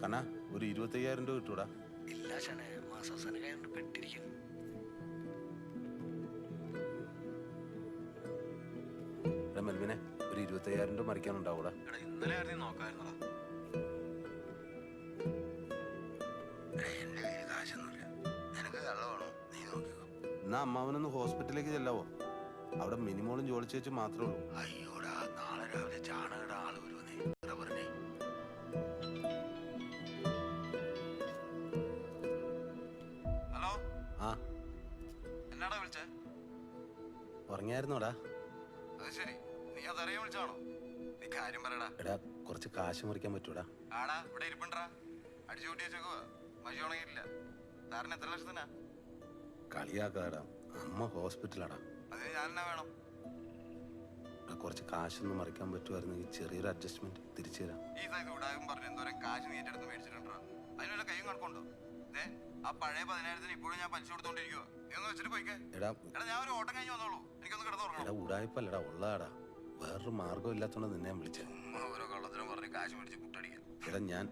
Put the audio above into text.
കണ്ണാ ഒരു 25,000 രൂപ കിട്ടൂടാ? ഇല്ല ഷാനെ, മാസാവസാനം കയറി പെട്ടിരിക്കുന്നു. മെൽവിനെ ഒരു 25,000 രൂപ മറിക്കാനുണ്ടാവൂടാ? ഇന്നലെ ആയിരുന്നു നോക്കായിരുന്നടാ. എന്റെ കയ്യിൽ കാശൊന്നുമില്ല. നിനക്ക് കള്ളമാണോ? നീ നോക്കിക്കോ. എന്നാ അമ്മാവനൊന്ന് ഹോസ്പിറ്റലിലേക്ക് ചെല്ലാവോ? അവിടെ മിനിമോളും ജോലിച്ച് വെച്ച് മാത്രമേ ഉള്ളൂ. അയ്യോടാ, നാളെ രാവിലെ ചാണകയുടെ ആള് വരുമെന്നേ പറഞ്ഞേ. ഹലോ. ആ എന്നാടാ വിളിച്ചേ? ഉറങ്ങിയായിരുന്നോടാ? അത് ശരി, നീ അതറിയാൻ വിളിച്ചാണോ? നീ കാര്യം പറയടാ. എടാ കുറച്ച് കാശ് മറിക്കാൻ പറ്റൂടാ? ആടാ, ഇവിടെ ഇരിപ്പണ്ടാ. അടിച്ചു കൂട്ടി വെച്ചേക്കുവാ. മഷി ഉണങ്ങിയില്ല. സാറിന് എത്ര ലക്ഷത്തിനാ? കളിയാക്കാടാ, അമ്മ ഹോസ്പിറ്റലാടാ. അതിന് ഞാൻ എന്നാ വേണം? കുറച്ച് കാശൊന്നും മറിക്കാൻ പറ്റുമായിരുന്നെങ്കിൽ ചെറിയൊരു അഡ്ജസ്റ്റ്മെന്റ് തിരിച്ചു തരാം. ഈ സൈസ് ഉടാകും പറഞ്ഞു എന്തോരം കാശ് നീ ഏറ്റെടുത്ത് മേടിച്ചിട്ടുണ്ടാ? അതിനുള്ള കയ്യും കണക്കുണ്ടോ? ആ പഴയ 10,000 ഇപ്പോഴും ഞാൻ പലിശ കൊടുത്തോണ്ടിരിക്കുവാ. നീ ഒന്ന് വെച്ചിട്ട് പോയിക്കേ. എടാ ഞാൻ ഒരു ഓട്ടം കഴിഞ്ഞ് വന്നോളൂ. എനിക്കൊന്ന് കിടന്നുറങ്ങണം. എടാ ഉടായ്പല്ലടാ, ഉള്ളതാടാ. വേറൊരു മാർഗം ഇല്ലാത്തോണ്ട് നിന്നെ ഞാൻ വിളിച്ചത്. ഓരോ കള്ളത്തിനും പറഞ്ഞ് കാശ് മേടിച്ച് പുട്ടടിക്കാൻ. എടാ ഞാൻ